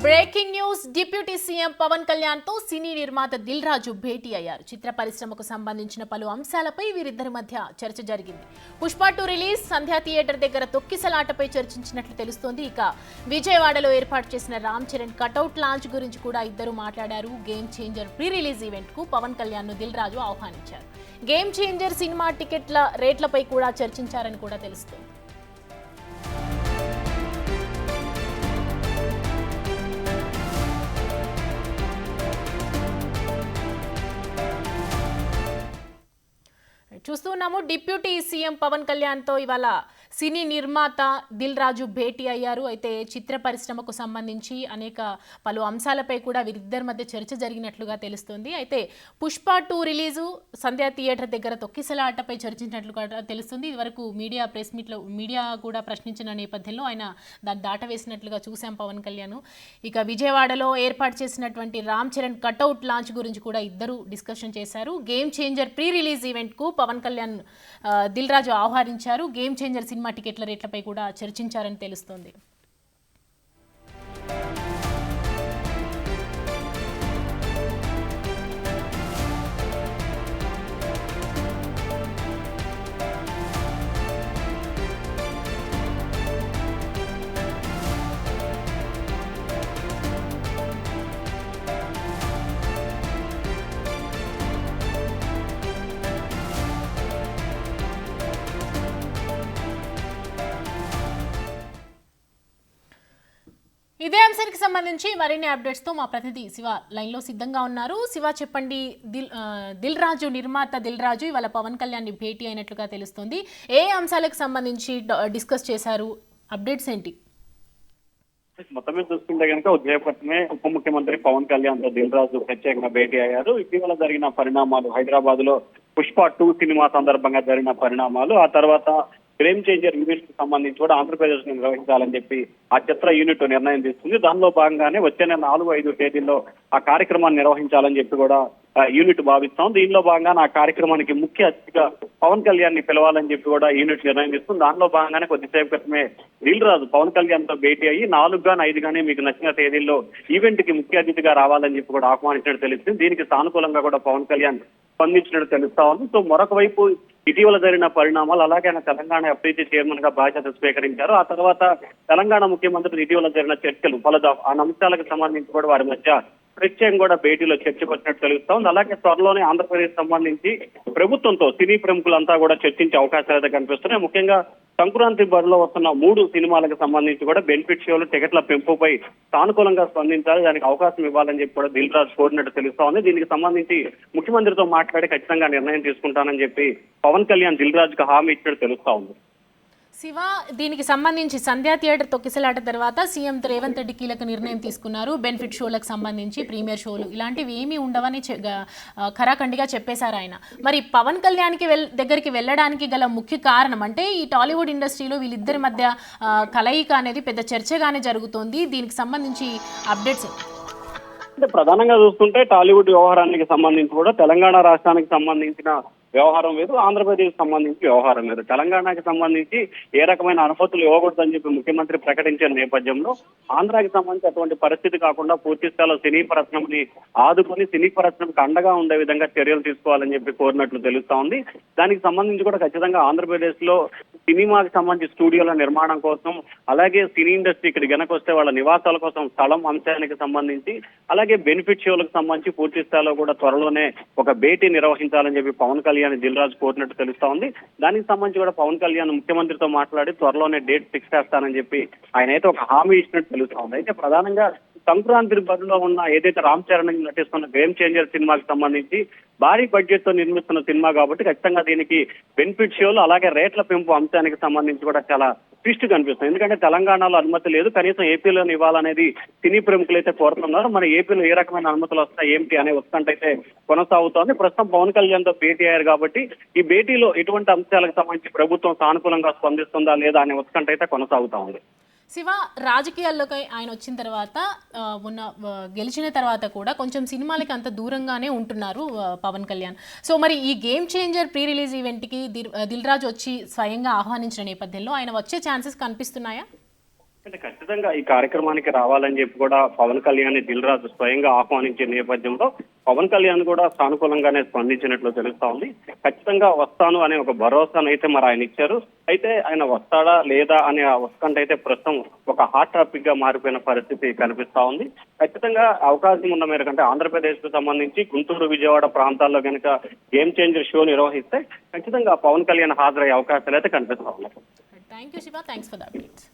Breaking news. Deputy CM Pawan Kalyan తో సినీ నిర్మాత దిల్ రాజు భేటీ అయ్యారు. చిత్ర పరిశ్రమకు సంబంధించిన పలు అంశాలపై వీరిద్దరి మధ్య చర్చ జరిగింది. పుష్ప 2 రిలీజ్, సంధ్యా థియేటర్ దగ్గర తొక్కిసలాటపై చర్చించినట్లు తెలుస్తోంది. ఇక విజయవాడలో ఏర్పాటు చేసిన రామ్ చరణ్ కటౌట్ లాంచ్ గురించి కూడా ఇద్దరు మాట్లాడారు. Game changer pre release event కు పవన్ కళ్యాణ్ ను దిల్ రాజు ఆహ్వానించారు. గేమ్ చేంజర్ సినిమా టికెట్ల రేట్లపై కూడా చర్చించారని కూడా తెలుస్తోంది. చూస్తున్నాము, డిప్యూటీ సీఎం పవన్ కళ్యాణ్ తో ఇవాళ సినీ నిర్మాత దిల్ రాజు భేటీ అయ్యారు. అయితే చిత్ర పరిశ్రమకు సంబంధించి అనేక పలు అంశాలపై కూడా వీరిద్దరి మధ్య చర్చ జరిగినట్లుగా తెలుస్తుంది. అయితే పుష్ప 2 రిలీజు, సంధ్యా థియేటర్ దగ్గర తొక్కిసలాటపై చర్చించినట్లుగా తెలుస్తుంది. ఇదివరకు ప్రెస్ మీట్లో మీడియా కూడా ప్రశ్నించిన నేపథ్యంలో ఆయన దాన్ని దాటవేసినట్లుగా చూశాం పవన్ కళ్యాణ్. ఇక విజయవాడలో ఏర్పాటు చేసినటువంటి రామ్ చరణ్ కటౌట్ లాంచ్ గురించి కూడా ఇద్దరు డిస్కషన్ చేశారు. Game changer pre release event కు పవన్ కళ్యాణ్ దిల్ రాజు ఆహ్వానించారు. గేమ్ చేంజర్ సినిమా టికెట్ల రేట్లపై కూడా చర్చించారని తెలుస్తోంది. ఇదే అంశానికి సంబంధించి మరిన్ని అప్డేట్స్ తో మా ప్రతినిధి శివ లైన్ లో సిద్ధంగా ఉన్నారు. శివ, చెప్పండి. దిల్ రాజు నిర్మాత దిల్ రాజు ఇవాళ పవన్ కళ్యాణ్ ని భేటీ అయినట్లుగా తెలుస్తుంది. ఏ అంశాలకు సంబంధించి డిస్కస్ చేశారు? అప్డేట్స్ ఏంటి? మొత్తం మీద చూసుకుంటే కనుక ఉదయపట్నమే ఉప ముఖ్యమంత్రి పవన్ కళ్యాణ్ తో దిల్ రాజు ప్రత్యేకంగా భేటీ అయ్యారు. ఇటీవల జరిగిన పరిణామాలు, హైదరాబాద్ లో పుష్ప 2 సినిమా సందర్భంగా జరిగిన పరిణామాలు, ఆ తర్వాత గేమ్ చేంజర్ ఈవెంట్ కి సంబంధించి కూడా ఆంధ్రప్రదేశ్ ను నిర్వహించాలని చెప్పి ఆ చిత్ర యూనిట్ నిర్ణయం తీసుకుంది. దానిలో భాగంగానే వచ్చే నెల 4-5 తేదీల్లో ఆ కార్యక్రమాన్ని నిర్వహించాలని చెప్పి కూడా యూనిట్ భావిస్తాం. దీనిలో భాగంగా ఆ కార్యక్రమానికి ముఖ్య అతిథిగా పవన్ కళ్యాణ్ ని పిలవాలని చెప్పి కూడా యూనిట్ నిర్ణయం తీసుకుంది. దానిలో భాగంగానే కొద్దిసేపు క్రితమే దిల్ రాజు పవన్ కళ్యాణ్ తో భేటీ అయ్యి 4-5 గానీ మీకు నచ్చిన తేదీల్లో ఈవెంట్ కి ముఖ్య అతిథిగా రావాలని చెప్పి కూడా ఆహ్వానించినట్టు తెలుస్తుంది. దీనికి సానుకూలంగా కూడా పవన్ కళ్యాణ్ స్పందించినట్టు తెలుస్తా ఉంది. సో మరొక వైపు ఇటీవల జరిగిన పరిణామాలు, అలాగే ఆయన తెలంగాణ ఎఫ్డీసీ చైర్మన్ గా బాధ్యత స్వీకరించారు. ఆ తర్వాత తెలంగాణ ముఖ్యమంత్రి ఇటీవల జరిగిన చర్చలు ఫలదా ఆ అంశాలకు సంబంధించి కూడా వారి మధ్య ప్రత్యేకంగా కూడా భేటీలో చర్చకు వచ్చినట్టు తెలుస్తా ఉంది. అలాగే త్వరలోనే ఆంధ్రప్రదేశ్ సంబంధించి ప్రభుత్వంతో సినీ ప్రముఖులంతా కూడా చర్చించే అవకాశాలు అయితే కనిపిస్తున్నాయి. ముఖ్యంగా సంక్రాంతి బరిలో వస్తున్న 3 సినిమాలకు సంబంధించి కూడా బెనిఫిట్ షోలు, టికెట్ల పెంపుపై సానుకూలంగా స్పందించాలి, దానికి అవకాశం ఇవ్వాలని చెప్పి కూడా దిల్ రాజు కోరినట్టు తెలుస్తా ఉంది. దీనికి సంబంధించి ముఖ్యమంత్రితో మాట్లాడి ఖచ్చితంగా నిర్ణయం తీసుకుంటానని చెప్పి పవన్ కళ్యాణ్ దిల్ రాజుకు హామీ ఇచ్చినట్టు తెలుస్తా ఉంది. శివ, దీనికి సంబంధించి సంధ్యా థియేటర్ తొక్కిసలాట తర్వాత సీఎం రేవంత్ రెడ్డి కీలక నిర్ణయం తీసుకున్నారు. బెనిఫిట్ షోలకు సంబంధించి ప్రీమియర్ షోలు ఇలాంటివి ఏమీ ఉండవని ఖరాఖండిగా చెప్పేశారు ఆయన. మరి పవన్ కళ్యాణ్కి దగ్గరికి వెళ్ళడానికి గల ముఖ్య కారణం అంటే ఈ టాలీవుడ్ ఇండస్ట్రీలో వీళ్ళిద్దరి మధ్య కలయిక అనేది పెద్ద చర్చగానే జరుగుతోంది. దీనికి సంబంధించి అప్డేట్స్ అంటే ప్రధానంగా చూస్తుంటే టాలీవుడ్ వ్యవహారానికి సంబంధించి కూడా తెలంగాణ రాష్ట్రానికి సంబంధించిన వ్యవహారం వేరు, ఆంధ్రప్రదేశ్ సంబంధించి వ్యవహారం వేరు. తెలంగాణకి సంబంధించి ఏ రకమైన అనుమతులు ఇవ్వకూడదని చెప్పి ముఖ్యమంత్రి ప్రకటించిన నేపథ్యంలో ఆంధ్రాకి సంబంధించి అటువంటి పరిస్థితి కాకుండా పూర్తి స్థాయిలో సినీ పరిశ్రమని ఆదుకొని సినీ పరిశ్రమకు అండగా ఉండే విధంగా చర్యలు తీసుకోవాలని చెప్పి కోరినట్లు తెలుస్తా ఉంది. దానికి సంబంధించి కూడా ఖచ్చితంగా ఆంధ్రప్రదేశ్ లో సినిమాకి సంబంధించి స్టూడియోల నిర్మాణం కోసం, అలాగే సినీ ఇండస్ట్రీ ఇక్కడ వెనకొస్తే వాళ్ళ నివాసాల కోసం స్థలం అంశానికి సంబంధించి, అలాగే బెనిఫిట్ షోలకు సంబంధించి పూర్తి స్థాయిలో కూడా త్వరలోనే ఒక భేటీ నిర్వహించాలని చెప్పి పవన్ కళ్యాణ్ దిల్ రాజు కోరినట్టు తెలుస్తా ఉంది. దానికి సంబంధించి కూడా పవన్ కళ్యాణ్ ముఖ్యమంత్రితో మాట్లాడి త్వరలోనే డేట్ ఫిక్స్ చేస్తానని చెప్పి ఆయన అయితే ఒక హామీ ఇచ్చినట్టు తెలుస్తా ఉంది. అయితే ప్రధానంగా సంక్రాంతి బరిలో ఉన్న ఏదైతే రామ్ చరణ్ నటిస్తున్న గేమ్ చేంజర్ సినిమాకి సంబంధించి భారీ బడ్జెట్ తో నిర్మిస్తున్న సినిమా కాబట్టి ఖచ్చితంగా దీనికి బెనిఫిట్ షోలు, అలాగే రేట్ల పెంపు అంశానికి సంబంధించి కూడా చాలా ట్విస్ట్ కనిపిస్తుంది. ఎందుకంటే తెలంగాణలో అనుమతి లేదు, కనీసం ఏపీలో ఇవ్వాలనేది సినీ ప్రముఖులు అయితే కోరుతున్నారు. మరి ఏపీలో ఏ రకమైన అనుమతులు వస్తాయి ఏమిటి అనే ఉత్కంఠ అయితే కొనసాగుతోంది. ప్రస్తుతం పవన్ కళ్యాణ్ తో భేటీ అయ్యారు కాబట్టి ఈ భేటీలో ఎటువంటి అంశాలకు సంబంధించి ప్రభుత్వం సానుకూలంగా స్పందిస్తుందా లేదా అనే ఉత్కంఠ అయితే కొనసాగుతా ఉంది. శివ, రాజకీయాల్లోకి ఆయన వచ్చిన తర్వాత గెలిచిన తర్వాత కూడా కొంచెం సినిమాలకి అంత దూరంగానే ఉంటున్నారు పవన్ కళ్యాణ్. సో మరి ఈ గేమ్ చేంజర్ ప్రీ రిలీజ్ ఈవెంట్కి దిల్ రాజు వచ్చి స్వయంగా ఆహ్వానించిన నేపథ్యంలో ఆయన వచ్చే ఛాన్సెస్ కనిపిస్తున్నాయా? అంటే ఖచ్చితంగా ఈ కార్యక్రమానికి రావాలని చెప్పి కూడా పవన్ కళ్యాణ్ దిల్ రాజు స్వయంగా ఆహ్వానించే నేపథ్యంలో పవన్ కళ్యాణ్ కూడా సానుకూలంగానే స్పందించినట్లు తెలుస్తా ఉంది. ఖచ్చితంగా వస్తాను అనే ఒక భరోసాను అయితే మరి ఆయన ఇచ్చారు. అయితే ఆయన వస్తాడా లేదా అనే ఉత్కంఠ అయితే ప్రస్తుతం ఒక హాట్ టాపిక్ గా మారిపోయిన పరిస్థితి కనిపిస్తా ఉంది. ఖచ్చితంగా అవకాశం ఉన్న మేరకు అంటే ఆంధ్రప్రదేశ్ కు సంబంధించి గుంటూరు, విజయవాడ ప్రాంతాల్లో కనుక గేమ్ చేంజర్ షో నిర్వహిస్తే ఖచ్చితంగా పవన్ కళ్యాణ్ హాజరయ్యే అవకాశాలు అయితే కనిపిస్తా ఉన్నాయి. Thank you Shiva, thanks for the updates.